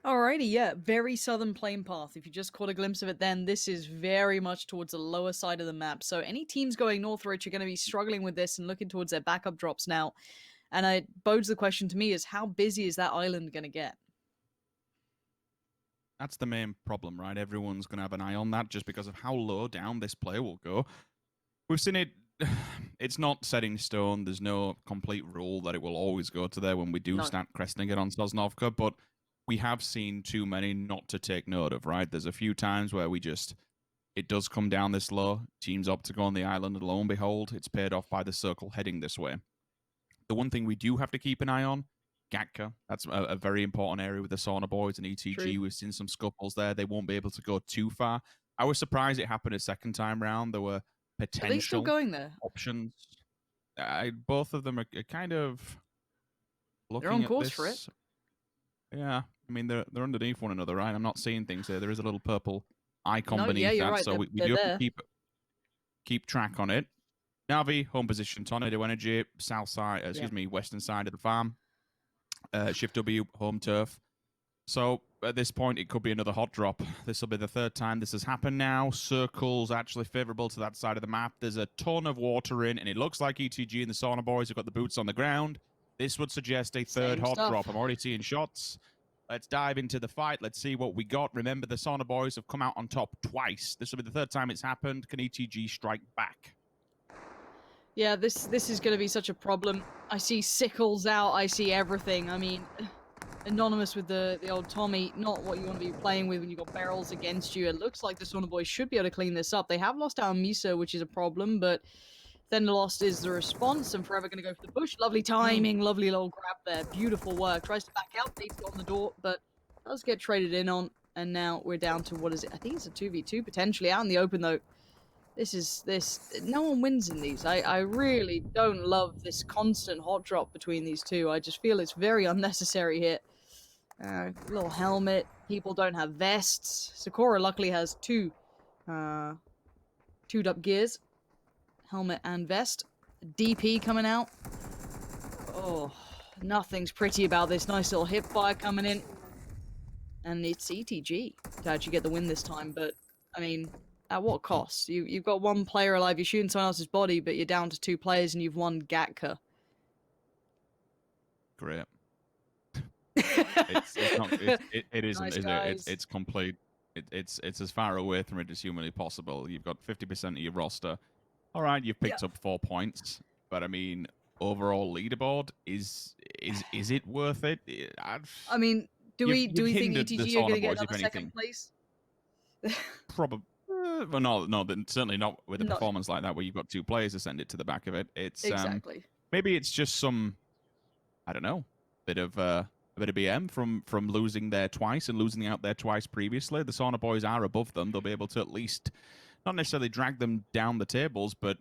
Alrighty, yeah, very southern plain path. If you just caught a glimpse of it then, this is very much towards the lower side of the map. So any teams going northward are going to be struggling with this and looking towards their backup drops now. And it bodes the question to me is how busy is that island going to get? That's the main problem, right? Everyone's going to have an eye on that just because of how low down this player will go. We've seen it. It's not set in stone. There's no complete rule that it will always go to there when we do start cresting it on Sosnovka, but we have seen too many not to take note of, right? There's a few times where it does come down this low. Teams opt to go on the island, and lo and behold, it's paid off by the circle heading this way. The one thing we do have to keep an eye on, Gatka. That's a very important area with the Sauna Boys and ETG. True. We've seen some scuffles there. They won't be able to go too far. I was surprised it happened a second time round. There were potential Are they still going there? options. Both of them are kind of looking They're on at course this. for it. Yeah, I mean they're underneath one another, right? I'm not seeing things here. There is a little purple icon beneath yeah, you're that, right. so we do have to keep track on it. Navi, home position, Tornado Energy, south side, western side of the farm. Shift W, home turf. So at this point, it could be another hot drop. This will be the third time this has happened now. Circle's actually favorable to that side of the map. There's a ton of water in, and it looks like ETG and the Sauna Boys have got the boots on the ground. This would suggest a third hot drop. I'm already seeing shots. Let's dive into the fight. Let's see what we got. Remember, the Sauna Boys have come out on top twice. This will be the third time it's happened. Can ETG strike back? Yeah, this is going to be such a problem. I see sickles out. I see everything. I mean, anonymous with the old Tommy, not what you want to be playing with when you've got barrels against you. It looks like the Sauna Boys should be able to clean this up. They have lost out on Miso, which is a problem, but then the lost is the response. I'm forever going to go for the push. Lovely timing, lovely little grab there. Beautiful work. Tries to back out, takes it on the door, but does get traded in on. And now we're down to, what is it? I think it's a 2v2 potentially. Out in the open, though. No one wins in these. I really don't love this constant hot drop between these two. I just feel it's very unnecessary here. Little helmet. People don't have vests. Sakura luckily has two up gears. Helmet and vest. DP coming out. Oh, nothing's pretty about this. Nice little hip fire coming in. And it's ETG to actually get the win this time, but, I mean, at what cost? You've got one player alive, you're shooting someone else's body, but you're down to two players and you've won Gatka. Great. It isn't, nice, is guys. it? It's complete. It's as far away from it as humanly possible. You've got 50% of your roster. All right, you've picked up 4 points, but I mean, overall leaderboard is it worth it? I mean, do we think ETG are going to get another second place? Probably. Well, no, certainly not with a performance like that where you've got two players to send it to the back of it. It's exactly. Maybe it's just some, I don't know, bit of BM from losing there twice and losing out there twice previously. The Sauna Boys are above them. They'll be able to at least not necessarily drag them down the tables, but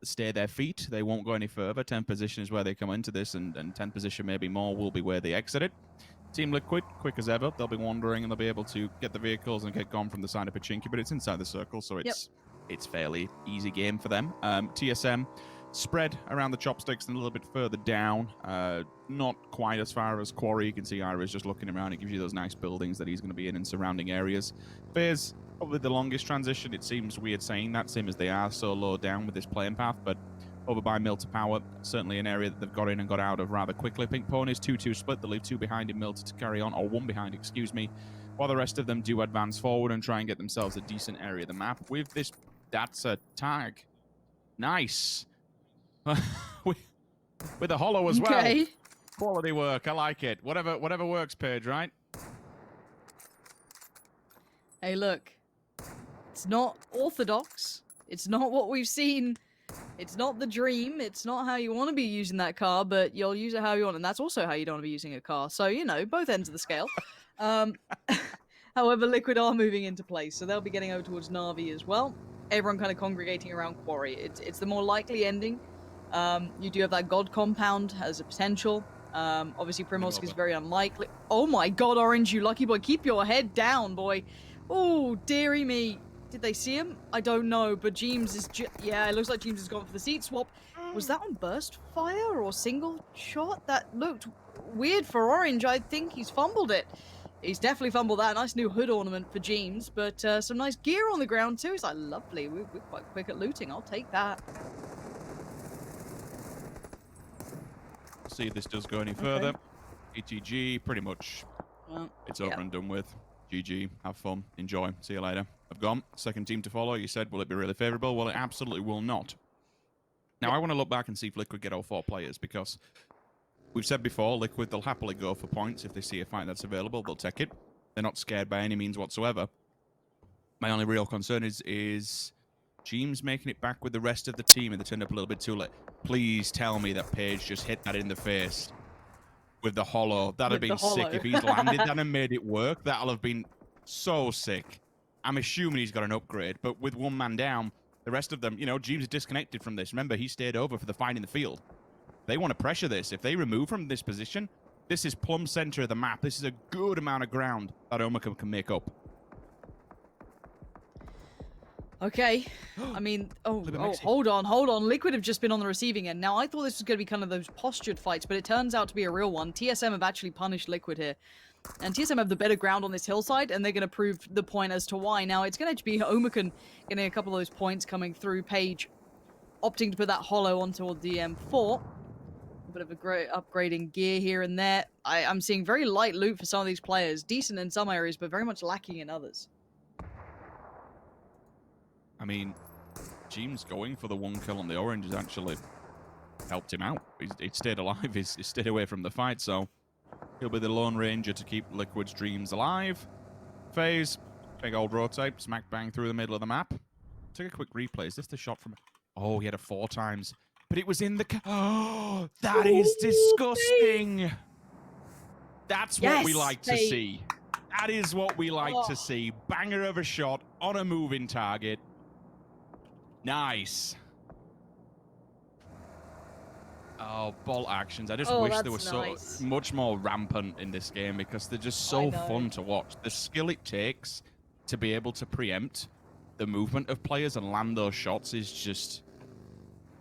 stay their feet. They won't go any further. 10th position is where they come into this, and 10th position, maybe more, will be where they exit it. Team Liquid, quick as ever. They'll be wandering and they'll be able to get the vehicles and get gone from the side of Pachinki, but it's inside the circle, so it's fairly easy game for them. TSM spread around the chopsticks and a little bit further down. Not quite as far as Quarry. You can see Ira's just looking around. It gives you those nice buildings that he's going to be in surrounding areas. FaZe, probably the longest transition. It seems weird saying that, same as they are so low down with this playing path, but over by Mill to Power, certainly an area that they've got in and got out of rather quickly. Pink Ponies, 2-2 split. They leave two behind in Mill to carry on, or one behind, excuse me, while the rest of them do advance forward and try and get themselves a decent area of the map. With this, that's a tag. Nice. With a hollow as well. Quality work, I like it. Whatever works, Paige, right? Hey, look. It's not orthodox. It's not what we've seen. It's not the dream. It's not how you want to be using that car, but you'll use it how you want, and that's also how you don't want to be using a car. So, you know, both ends of the scale. However, Liquid are moving into place, so they'll be getting over towards Na'Vi as well. Everyone kind of congregating around Quarry. It's the more likely ending. You do have that God compound as a potential. Obviously, Primorsk is very unlikely. Oh my god, Orange, you lucky boy. Keep your head down, boy. Oh, dearie me. Did they see him? I don't know, but Jeems is... yeah, it looks like Jeems has gone for the seat swap. Was that on burst fire or single shot? That looked weird for Orange. I think he's fumbled it. He's definitely fumbled that. Nice new hood ornament for James, but some nice gear on the ground too. He's like, lovely. We're quite quick at looting. I'll take that. See if this does go any further. ETG, pretty much. Well, It's over and done with. GG. Have fun. Enjoy. See you later. I've gone. Second team to follow. You said, will it be really favourable? Well, it absolutely will not. Now, I want to look back and see if Liquid get all 4 players, because we've said before, Liquid, they'll happily go for points. If they see a fight that's available, they'll take it. They're not scared by any means whatsoever. My only real concern is James making it back with the rest of the team, and they turned up a little bit too late. Please tell me that Paige just hit that in the face with the hollow. That'd have been sick. If he's landed that and made it work, that'll have been so sick. I'm assuming he's got an upgrade, but with one man down, the rest of them, you know, James is disconnected from this. Remember, he stayed over for the fight in the field. They want to pressure this. If they remove from this position, this is plumb center of the map. This is a good amount of ground that Omicron can make up. Okay. I mean, hold on. Liquid have just been on the receiving end. Now, I thought this was going to be kind of those postured fights, but it turns out to be a real one. TSM have actually punished Liquid here. And TSM have the better ground on this hillside, and they're going to prove the point as to why. Now, it's going to be Omicron getting a couple of those points coming through. Paige opting to put that hollow onto the M4. A bit of a great upgrading gear here and there. I'm seeing very light loot for some of these players. Decent in some areas, but very much lacking in others. I mean, James going for the 1 kill on the orange has actually helped him out. He stayed alive. He's stayed away from the fight, so he'll be the Lone Ranger to keep Liquid's dreams alive. FaZe, big old rotate, smack bang through the middle of the map. Take a quick replay. Is this the shot from... Oh, he had it 4 times. But it was in the... Oh, that is disgusting. That's what we like to see. That is what we like to see. Banger of a shot on a moving target. Nice. Oh, bolt actions. I just wish they were so much more rampant in this game, because they're just so fun to watch. The skill it takes to be able to preempt the movement of players and land those shots is just...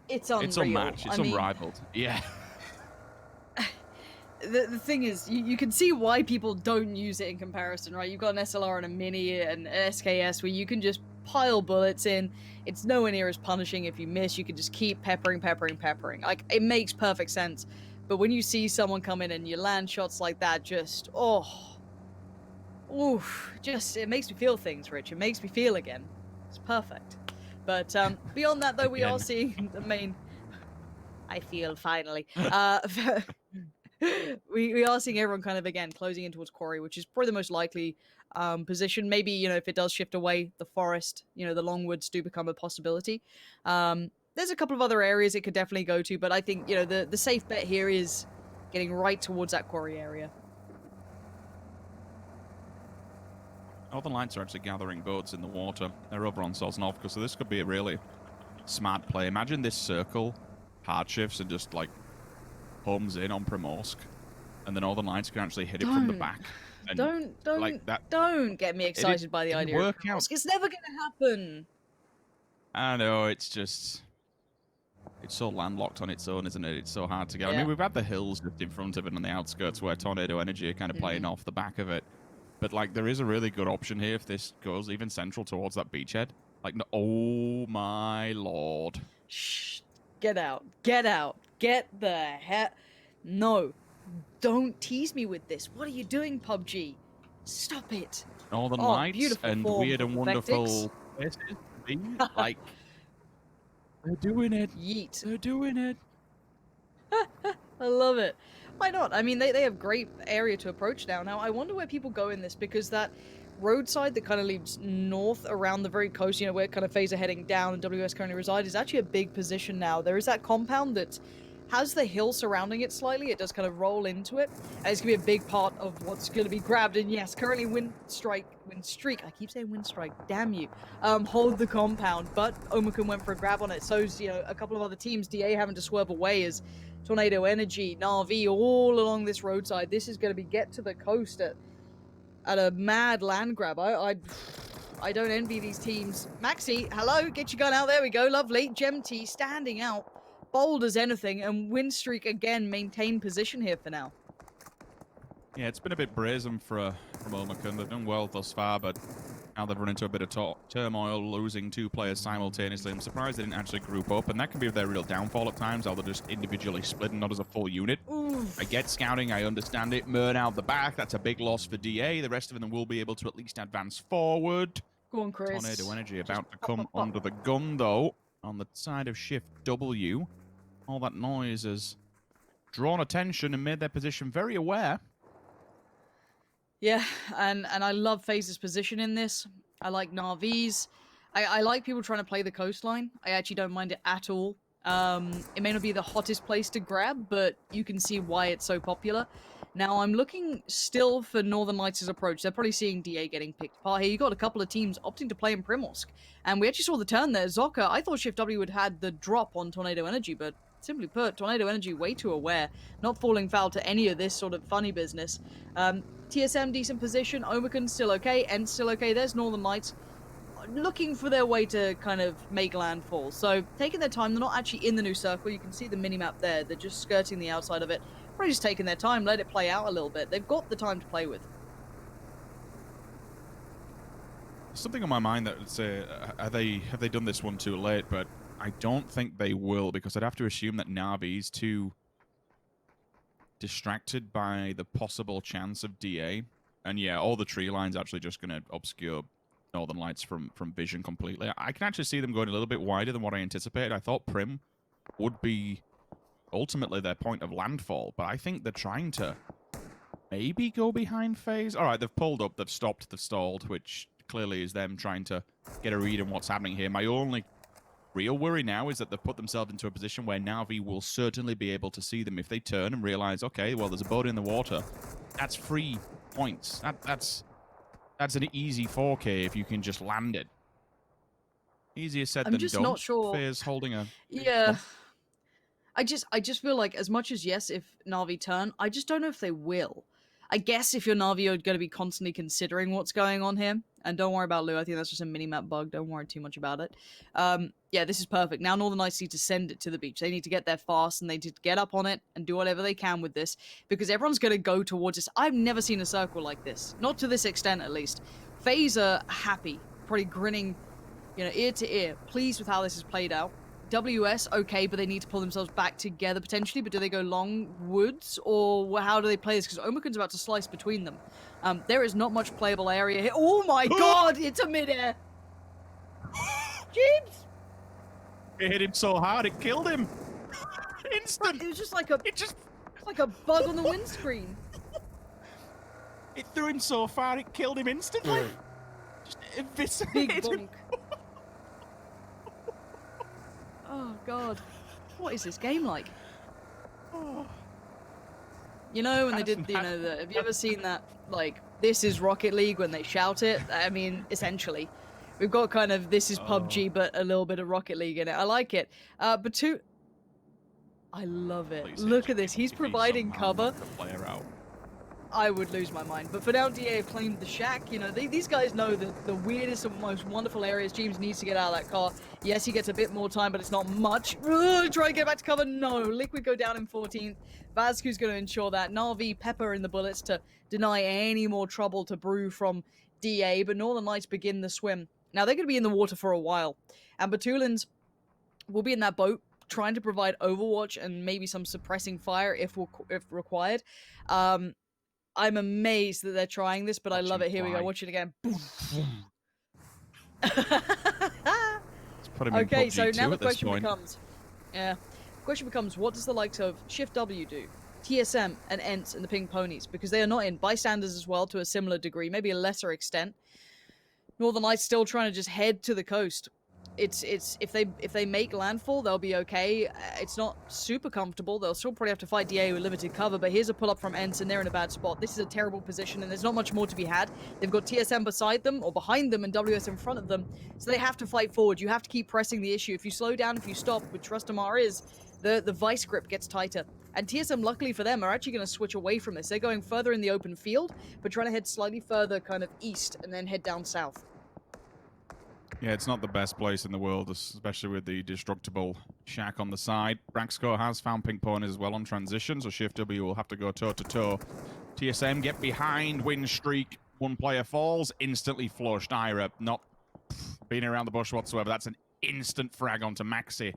It's unreal. It's unmatched. It's unrivaled. Yeah. The thing is, you can see why people don't use it in comparison, right? You've got an SLR and a Mini and an SKS where you can just pile bullets in. It's nowhere near as punishing. If you miss, you can just keep peppering. Like, it makes perfect sense. But when you see someone come in and you land shots like that, just, it makes me feel things, Rich. It makes me feel again. It's perfect. But beyond that, though, we are seeing the main... I feel, finally. We are seeing everyone kind of, again, closing in towards Quarry, which is probably the most likely position. Maybe, you know, if it does shift away, the forest, you know, the Longwoods do become a possibility. There's a couple of other areas it could definitely go to, but I think, you know, the safe bet here is getting right towards that Quarry area. Northern Lights are actually gathering boats in the water. They're over on Sosnovka, so this could be a really smart play. Imagine this circle hard shifts and just, like, homes in on Primorsk, and the Northern Lights can actually hit it from the back. And don't get me excited by the idea of Primorsk. It's never going to happen. I know, it's just... It's so landlocked on its own, isn't it? It's so hard to get. Yeah. I mean, we've had the hills just in front of it on the outskirts where Tornado Energy are kind of playing off the back of it. But, like, there is a really good option here if this goes even central towards that beachhead. Like, no, oh my lord. Shh. Get out. Get out. Get the heck... No. Don't tease me with this. What are you doing, PUBG? Stop it. Northern Lights and weird and wonderful places. Like, they're doing it. Yeet. They're doing it. I love it. Why not? I mean, they have great area to approach now. Now, I wonder where people go in this, because that roadside that kind of leads north around the very coast, you know, where kind of FaZe are heading down and WS currently reside, is actually a big position now. There is that compound that has the hill surrounding it slightly. It does kind of roll into it. And it's going to be a big part of what's going to be grabbed. And yes, currently Windstreak, I keep saying Windstrike, damn you, hold the compound. But Omicron went for a grab on it. So, you know, a couple of other teams, DA having to swerve away as Tornado Energy, Na'Vi, all along this roadside. This is going to be get to the coast at a mad land grab. I don't envy these teams. Maxi, hello, get your gun out. There we go, lovely. Gem-T standing out, bold as anything, and Windstreak again maintain position here for now. Yeah, it's been a bit brazen from Omicron. They've done well thus far, but now they've run into a bit of turmoil, losing 2 players simultaneously. I'm surprised they didn't actually group up, and that can be their real downfall at times, how they're just individually split and not as a full unit. Oof. I get scouting, I understand it. Mern out the back, that's a big loss for DA. The rest of them will be able to at least advance forward. Go on, Chris. Tornado Energy Just about to pop, come pop, pop. under the gun, though, on the side of Shift W. All that noise has drawn attention and made their position very aware. Yeah, and I love FaZe's position in this. I like Na'Vi's. I like people trying to play the coastline. I actually don't mind it at all. It may not be the hottest place to grab, but you can see why it's so popular. Now, I'm looking still for Northern Lights' approach. They're probably seeing DA getting picked apart here. You got a couple of teams opting to play in Primorsk. And we actually saw the turn there. Zocca, I thought Shift W would had the drop on Tornado Energy, but simply put, Tornado Energy way too aware, not falling foul to any of this sort of funny business. TSM, decent position. Omicron, still okay. Ent, still okay. There's Northern Lights looking for their way to kind of make landfall. So, taking their time. They're not actually in the new circle. You can see the minimap there. They're just skirting the outside of it. Probably just taking their time, let it play out a little bit. They've got the time to play with. Something on my mind that would say, have they done this one too late? But I don't think they will, because I'd have to assume that Na'Vi's too distracted by the possible chance of DA. And yeah, all the tree lines actually just going to obscure Northern Lights from vision completely. I can actually see them going a little bit wider than what I anticipated. I thought Prim would be ultimately their point of landfall, but I think they're trying to maybe go behind FaZe. All right, they've pulled up, they've stopped, they've stalled, which clearly is them trying to get a read on what's happening here. My only real worry now is that they've put themselves into a position where Na'Vi will certainly be able to see them if they turn and realize, okay, well, there's a boat in the water. That's 3 points. That's an easy 4K if you can just land it. Easier said than just done. not sure. FaZe holding a... Yeah. I just feel like, as much as yes, if Na'Vi turn, I just don't know if they will. I guess if you're Na'Vi, you're going to be constantly considering what's going on here. And don't worry about Lou, I think that's just a minimap bug. Don't worry too much about it. Yeah, this is perfect. Now Northern Lights need to send it to the beach. They need to get there fast, and they need to get up on it and do whatever they can with this, because everyone's going to go towards this. I've never seen a circle like this. Not to this extent, at least. FaZe are happy, probably grinning, ear to ear, pleased with how this has played out. WS, okay, but they need to pull themselves back together potentially. But do they go long woods, or how do they play this? Because Omicron's about to slice between them. There is not much playable area here. Oh my god, it's a midair. James! It hit him so hard, it killed him. Instant. It was just like a bug on the windscreen. It threw him so far, it killed him instantly. Just eviscerated Big him. bonk. Oh god, what is this game like? Oh. When they did, have you ever seen that, like, this is Rocket League when they shout it? I mean, essentially. We've got kind of, this is PUBG, but a little bit of Rocket League in it. I like it. But I love it. Please Look at this. He's providing cover. The player out. I would lose my mind. But for now, DA have claimed the shack. These guys know the weirdest and most wonderful areas. James needs to get out of that car. Yes, he gets a bit more time, but it's not much. Try and get back to cover. No. Liquid go down in 14th. Vazku's going to ensure that. Na'Vi pepper in the bullets to deny any more trouble to brew from DA. But Northern Lights begin the swim. Now, they're going to be in the water for a while. And Batulins will be in that boat, trying to provide overwatch and maybe some suppressing fire if required. I'm amazed that they're trying this, but I love it. Here we go. Watch it again. Okay, so now the question becomes, what does the likes of Shift W do? TSM and Ents and the Pink Ponies, because they are not in. Bystanders as well, to a similar degree, maybe a lesser extent. Northern Lights still trying to just head to the coast. It's if they make landfall, they'll be okay. It's not super comfortable. They'll still probably have to fight DA with limited cover, but here's a pull up from Ents, and they're in a bad spot. This is a terrible position, and there's not much more to be had. They've got TSM beside them or behind them and WS in front of them, so they have to fight forward. You have to keep pressing the issue. If you slow down, if you stop, which Rustamar is, the vice grip gets tighter. And TSM, luckily for them, are actually going to switch away from this. They're going further in the open field, but trying to head slightly further kind of east and then head down south. Yeah, it's not the best place in the world, especially with the destructible shack on the side. Braxco has found Pink Ponies as well on transition, so Shift W will have to go toe-to-toe TSM get behind, win streak. One player falls, instantly flushed. Ira, not being around the bush whatsoever. That's an instant frag onto Maxi.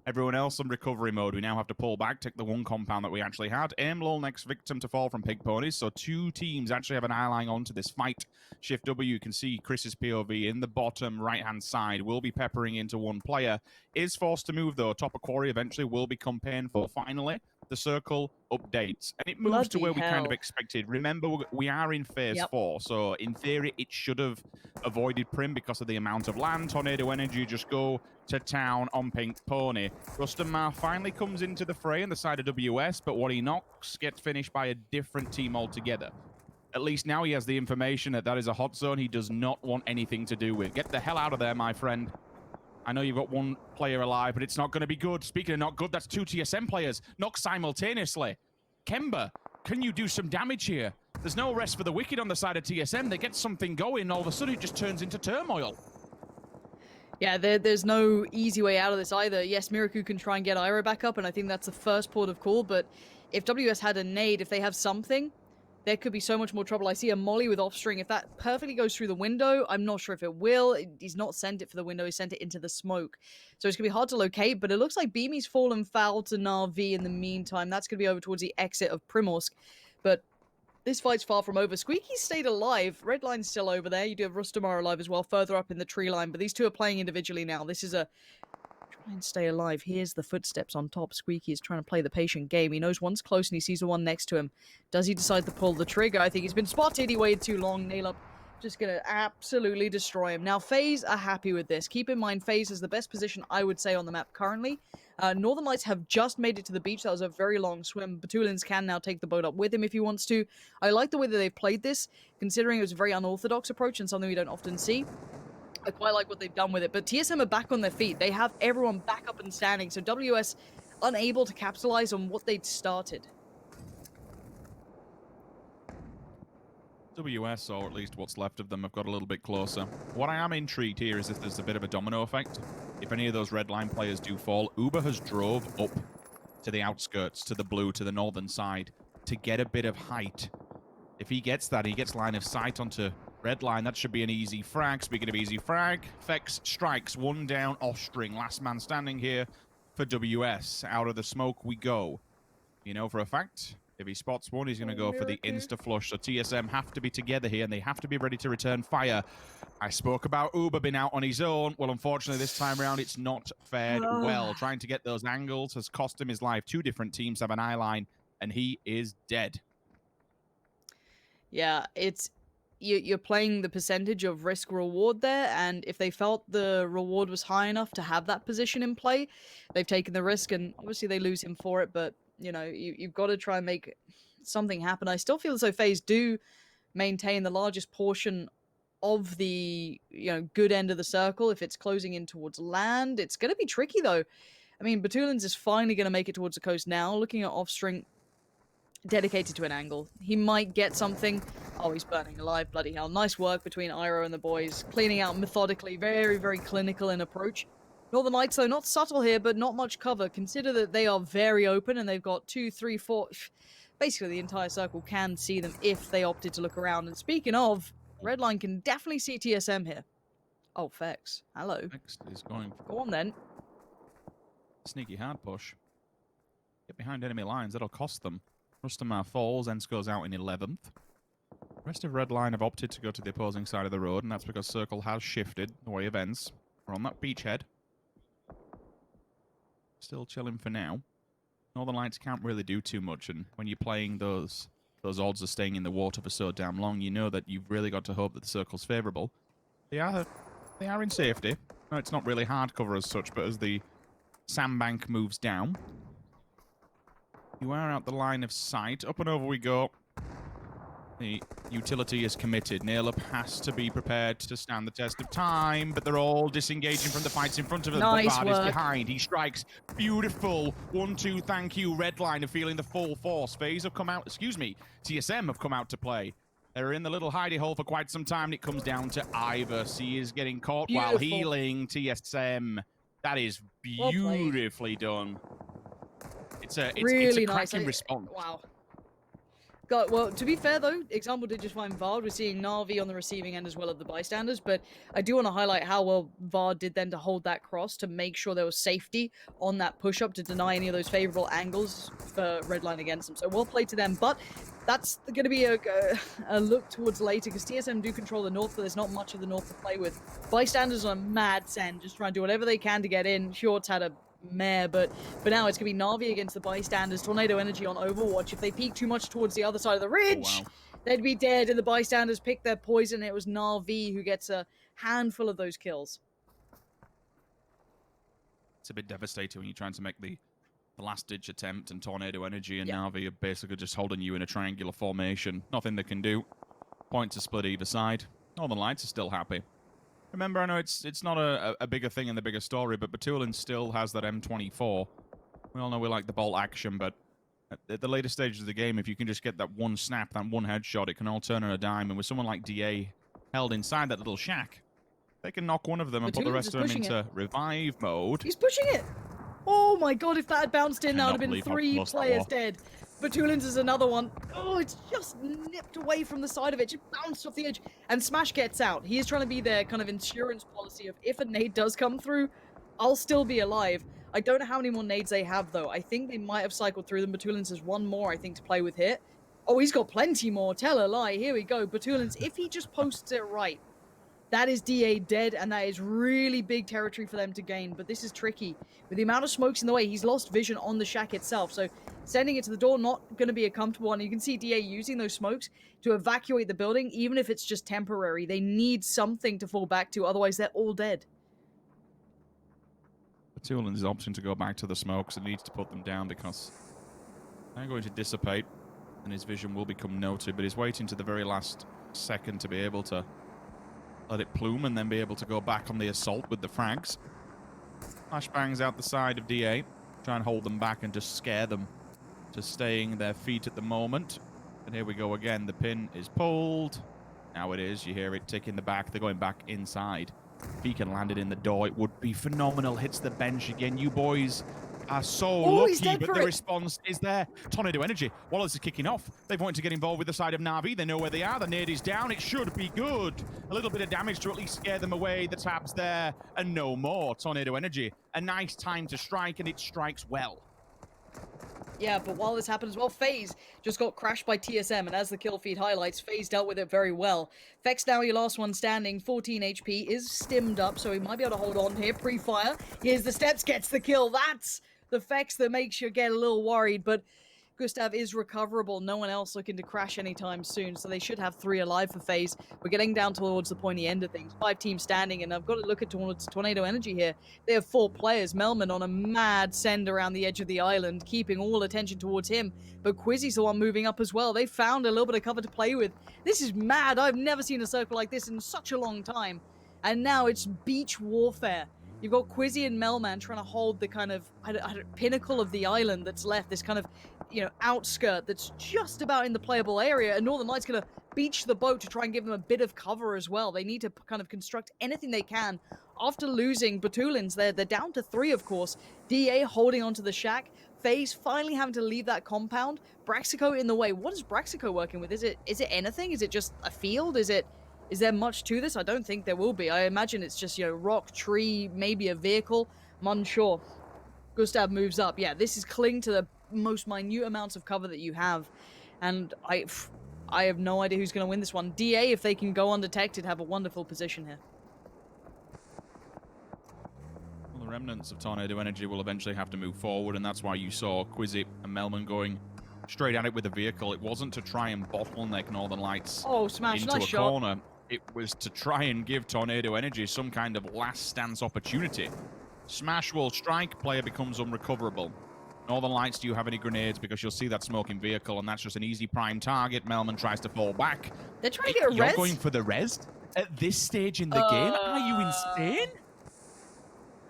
Everyone else on recovery mode. We now have to pull back, take the one compound that we actually had. Aimlol, next victim to fall from Pig Ponies. So two teams actually have an eye line onto this fight. Shift W, you can see Chris's POV in the bottom right-hand side. Will be peppering into one player. Is forced to move, though. Top of quarry eventually will become painful. Finally, the circle updates. And it moves to Bloody where we kind of hell. expected. Remember, we are in phase 4. So in theory, it should have avoided Prim because of the amount of land. Tornado Energy just go to town on Pink Pony. Rustamar finally comes into the fray on the side of WS, but what he knocks gets finished by a different team altogether. At least now he has the information that that is a hot zone he does not want anything to do with. Get the hell out of there, my friend. I know you've got one player alive, but it's not going to be good. Speaking of not good, that's two TSM players knocked simultaneously. Kemba, can you do some damage here? There's no rest for the wicked on the side of TSM. They get something going, all of a sudden it just turns into turmoil. Yeah, there's no easy way out of this either. Yes, Miraku can try and get Ira back up, and I think that's the first port of call, but if WS had a nade, if they have something, there could be so much more trouble. I see a molly with offstring. If that perfectly goes through the window, I'm not sure if it will. He's not sent it for the window, he sent it into the smoke. So it's going to be hard to locate, but it looks like Beamy's fallen foul to Na'Vi in the meantime. That's going to be over towards the exit of Primorsk. But this fight's far from over. Squeaky stayed alive. Redline's still over there. You do have Rustamar alive as well, further up in the tree line. But these two are playing individually now. This is a try and stay alive. Here's the footsteps on top. Squeaky is trying to play the patient game. He knows one's close and he sees the one next to him. Does he decide to pull the trigger? I think he's been spotted. He waited too long. Nail up. Just going to absolutely destroy him. Now, FaZe are happy with this. Keep in mind, FaZe is the best position, I would say, on the map currently. Northern Lights have just made it to the beach. That was a very long swim. Batulins can now take the boat up with him if he wants to. I like the way that they've played this, considering it was a very unorthodox approach and something we don't often see. I quite like what they've done with it. But TSM are back on their feet. They have everyone back up and standing. So WS unable to capitalize on what they'd started. WS, or at least what's left of them, have got a little bit closer. What I am intrigued here is if there's a bit of a domino effect. If any of those red line players do fall, Uber has drove up to the outskirts, to the blue, to the northern side, to get a bit of height. If he gets that, he gets line of sight onto red line. That should be an easy frag. Speaking of easy frag, Fex strikes, one down, off string. Last man standing here for WS. Out of the smoke we go. You know for a fact, if he spots one, he's going to go for the insta-flush. So TSM have to be together here, and they have to be ready to return fire. I spoke about Uber being out on his own. Well, unfortunately, this time around, it's not fared well. Trying to get those angles has cost him his life. Two different teams have an eye line, and he is dead. Yeah, it's... You're playing the percentage of risk-reward there, and if they felt the reward was high enough to have that position in play, they've taken the risk, and obviously they lose him for it, but, you know, you've got to try and make something happen. I still feel as though FaZe do maintain the largest portion of the, you know, good end of the circle. If it's closing in towards land, it's going to be tricky, though. I mean, Batulins is finally going to make it towards the coast now, looking at offstring, dedicated to an angle. He might get something. Oh, he's burning alive. Bloody hell. Nice work between Iro and the boys. Cleaning out methodically. Very, very clinical in approach. Northern Lights, though, not subtle here, but not much cover. Consider that they are very open, and they've got 2, 3, 4... Basically, the entire circle can see them if they opted to look around. And speaking of, Redline can definitely see TSM here. Oh, Fex. Hello. Next is going for... Go on, then. Sneaky hard push. Get behind enemy lines. That'll cost them. Rustamar falls, Ents goes out in 11th. The rest of Red Line have opted to go to the opposing side of the road, and that's because Circle has shifted the way of Ents. We're on that beachhead. Still chilling for now. Northern Lights can't really do too much, and when you're playing those odds of staying in the water for so damn long, you know that you've really got to hope that the Circle's favourable. They are in safety. No, it's not really hard cover as such, but as the sandbank moves down, you are out the line of sight. Up and over we go. The utility is committed. Nail-up has to be prepared to stand the test of time, but they're all disengaging from the fights in front of them. Nice Bombard work. is behind. He strikes. Beautiful. 1-2, thank you. Redline are feeling the full force. FaZe have come out, TSM have come out to play. They're in the little hidey hole for quite some time, and it comes down to Ivers. He is getting caught while healing TSM. That is beautifully done. It's a Really cracking nice. response. Wow. Well, to be fair though, example did just find Vard. We're seeing Na'Vi on the receiving end as well of the bystanders, but I do want to highlight how well Vard did then to hold that cross to make sure there was safety on that push-up to deny any of those favorable angles for Redline against them. So well played to them, but that's going to be a look towards later because TSM do control the north, but there's not much of the north to play with. Bystanders on a mad send, just trying to do whatever they can to get in. Shorts had a mare, but for now it's gonna be Na'Vi against the bystanders. Tornado Energy on Overwatch. If they peek too much towards the other side of the ridge, they'd be dead, and the bystanders pick their poison. It was Na'Vi who gets a handful of those kills. It's a bit devastating when you're trying to make the last-ditch attempt, and Tornado Energy and Na'Vi are basically just holding you in a triangular formation. Nothing they can do. Point to split either side. Northern Lights are still happy. Remember, I know it's not a bigger thing in the bigger story, but Batulin still has that M24. We all know we like the bolt action, but at the later stages of the game, if you can just get that one snap, that one headshot, it can all turn on a dime. And with someone like DA held inside that little shack, they can knock one of them and put the rest of them into revive mode. He's pushing it! Oh my god, if that had bounced in, that would have been 3 players dead. Batulins is another one. Oh, it's just nipped away from the side of it. Just bounced off the edge. And Smash gets out. He is trying to be their kind of insurance policy of if a nade does come through, I'll still be alive. I don't know how many more nades they have, though. I think they might have cycled through them. Batulins has one more, I think, to play with here. Oh, he's got plenty more. Tell a lie. Here we go. Batulins, if he just posts it right, that is DA dead, and that is really big territory for them to gain. But this is tricky. With the amount of smokes in the way, he's lost vision on the shack itself. So sending it to the door, not going to be a comfortable one. You can see DA using those smokes to evacuate the building, even if it's just temporary. They need something to fall back to, otherwise they're all dead. Batulin's option to go back to the smokes and needs to put them down because they're going to dissipate, and his vision will become noted. But he's waiting to the very last second to be able to let it plume and then be able to go back on the assault with the frags. Flashbangs out the side of DA. Try and hold them back and just scare them to staying their feet at the moment. And here we go again. The pin is pulled. Now it is. You hear it tick in the back. They're going back inside. If he can land it in the door, it would be phenomenal. Hits the bench again. You boys are so lucky, but the response is there. Tornado Energy, Wallace is kicking off. They've wanted to get involved with the side of Na'Vi. They know where they are. The nade is down. It should be good. A little bit of damage to at least scare them away. The tab's there, and no more. Tornado Energy, a nice time to strike, and it strikes well. Yeah, but while this happens, well, FaZe just got crashed by TSM, and as the kill feed highlights, FaZe dealt with it very well. Vex now your last one standing, 14 HP, is stimmed up, so he might be able to hold on here. Pre-fire, here's the steps, gets the kill. That's the Vex that makes you get a little worried, but Gustav is recoverable. No one else looking to crash anytime soon, so they should have 3 alive for FaZe. We're getting down towards the pointy end of things. 5 teams standing, and I've got to look at towards Tornado Energy here. They have 4 players. Melman on a mad send around the edge of the island, keeping all attention towards him, but Quizzy's the one moving up as well. They found a little bit of cover to play with. This is mad. I've never seen a circle like this in such a long time, and now it's beach warfare. You've got Quizzy and Melman trying to hold the kind of pinnacle of the island that's left, this kind of, you know, outskirt that's just about in the playable area, and Northern Lights going to beach the boat to try and give them a bit of cover as well. They need to kind of construct anything they can. After losing Batulins, they're down to 3, of course. DA holding onto the shack. FaZe finally having to leave that compound. Braxico in the way. What is Braxico working with? Is it anything? Is it just a field? Is there much to this? I don't think there will be. I imagine it's just, you know, rock, tree, maybe a vehicle. I'm unsure. Gustav moves up. Yeah, this is cling to the most minute amounts of cover that you have. And I have no idea who's going to win this one. DA, if they can go undetected, have a wonderful position here. Well, the remnants of Tornado Energy will eventually have to move forward, and that's why you saw Quizzy and Melman going straight at it with the vehicle. It wasn't to try and bottleneck Northern Lights Smash, into nice a shot. corner. It was to try and give Tornado Energy some kind of last stance opportunity. Smash will strike, player becomes unrecoverable. Northern Lights, do you have any grenades? Because you'll see that smoking vehicle, and that's just an easy prime target. Melman tries to fall back. They're trying to get a res? You're going for the res? At this stage in the game? Are you insane?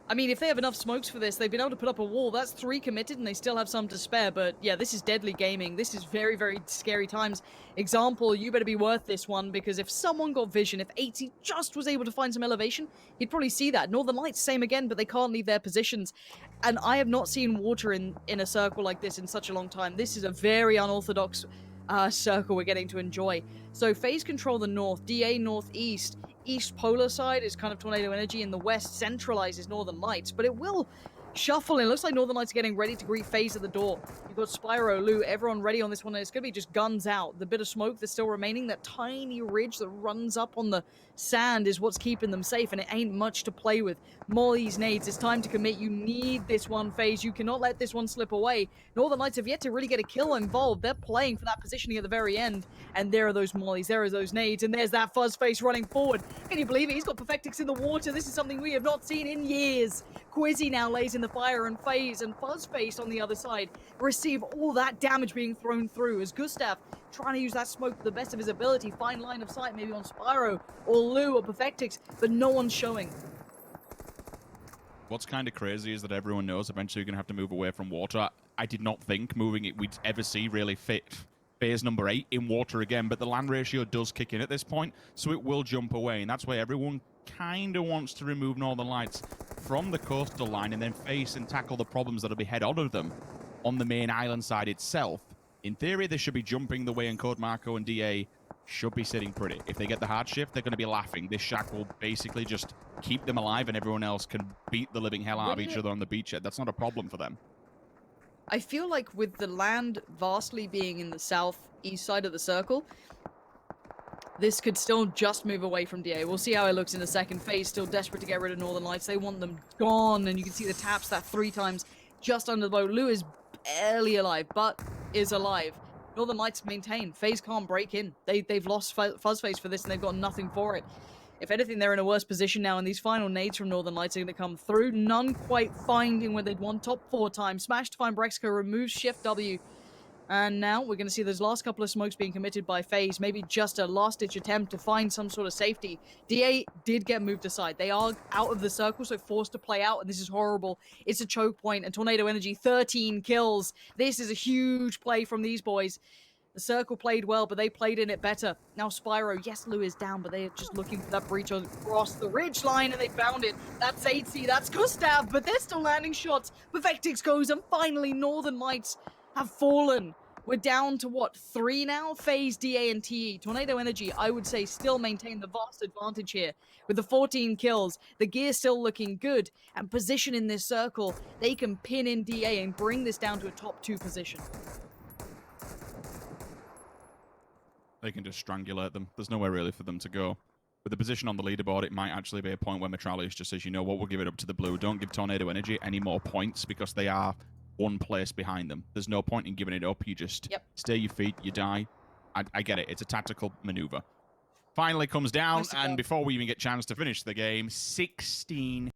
I mean, if they have enough smokes for this, they've been able to put up a wall. That's 3 committed, and they still have some to spare. But yeah, this is deadly gaming. This is very, very scary times. Example, you better be worth this one, because if someone got vision, if 80 just was able to find some elevation, he'd probably see that. Northern Lights, same again, but they can't leave their positions. And I have not seen water in a circle like this in such a long time. This is a very unorthodox circle we're getting to enjoy. So FaZe control the north, DA northeast, east polar side is kind of Tornado Energy, and the west centralizes Northern Lights, but it will shuffle. It looks like Northern Lights are getting ready to greet FaZe at the door. You've got Spyro, Lou, everyone ready on this one, and it's going to be just guns out. The bit of smoke that's still remaining, that tiny ridge that runs up on the sand is what's keeping them safe, and it ain't much to play with. Molly's nades, it's time to commit. You need this one, FaZe. You cannot let this one slip away. Northern Lights have yet to really get a kill involved. They're playing for that positioning at the very end, and there are those mollies, there are those nades, and there's that Fuzzface running forward. Can you believe it? He's got Perfectix in the water. This is something we have not seen in years. Quizzy now lays in the fire, and FaZe and Fuzzface on the other side receive all that damage being thrown through as Gustav trying to use that smoke to the best of his ability, find line of sight maybe on Spyro or Lou or Perfectix, but no one's showing. What's kind of crazy is that everyone knows eventually you're going to have to move away from water. I did not think moving it we'd ever see really fit phase number 8 in water again, but the land ratio does kick in at this point, so it will jump away, and that's why everyone kind of wants to remove Northern Lights from the coastal line and then face and tackle the problems that'll be head on of them on the main island side itself. In theory, they should be jumping the way, and Code Marco and DA should be sitting pretty. If they get the hard shift, they're going to be laughing. This shack will basically just keep them alive, and everyone else can beat the living hell out of each other on the beachhead. That's not a problem for them. I feel like with the land vastly being in the southeast side of the circle, this could still just move away from DA. We'll see how it looks in a second. FaZe still desperate to get rid of Northern Lights. They want them gone, and you can see the taps that 3 times just under the boat. Lou is barely alive, but is alive. Northern Lights maintain. FaZe can't break in. They've lost Fuzzface for this, and they've got nothing for it. If anything, they're in a worse position now, and these final nades from Northern Lights are going to come through. None quite finding where they'd want. Top 4 time. Smash to find Brexco, removes Shift W. And now we're going to see those last couple of smokes being committed by FaZe. Maybe just a last-ditch attempt to find some sort of safety. DA did get moved aside. They are out of the circle, so forced to play out, and this is horrible. It's a choke point, and Tornado Energy, 13 kills. This is a huge play from these boys. The circle played well, but they played in it better. Now Spyro, yes, Lou is down, but they're just looking for that breach across the ridge line, and they found it. That's 8C, that's Gustav, but they're still landing shots. Perfectix goes, and finally Northern Lights have fallen. We're down to, what, 3 now? FaZe, DA, and TE. Tornado Energy, I would say, still maintain the vast advantage here. With the 14 kills, the gear still looking good, and position in this circle, they can pin in DA and bring this down to a top 2 position. They can just strangulate them. There's nowhere really for them to go. With the position on the leaderboard, it might actually be a point where Metralius just says, you know what, we'll give it up to the blue. Don't give Tornado Energy any more points because they are 1 place behind them. There's no point in giving it up. You just stay your feet, you die. I get it. It's a tactical maneuver. Finally comes down, and before we even get a chance to finish the game, 16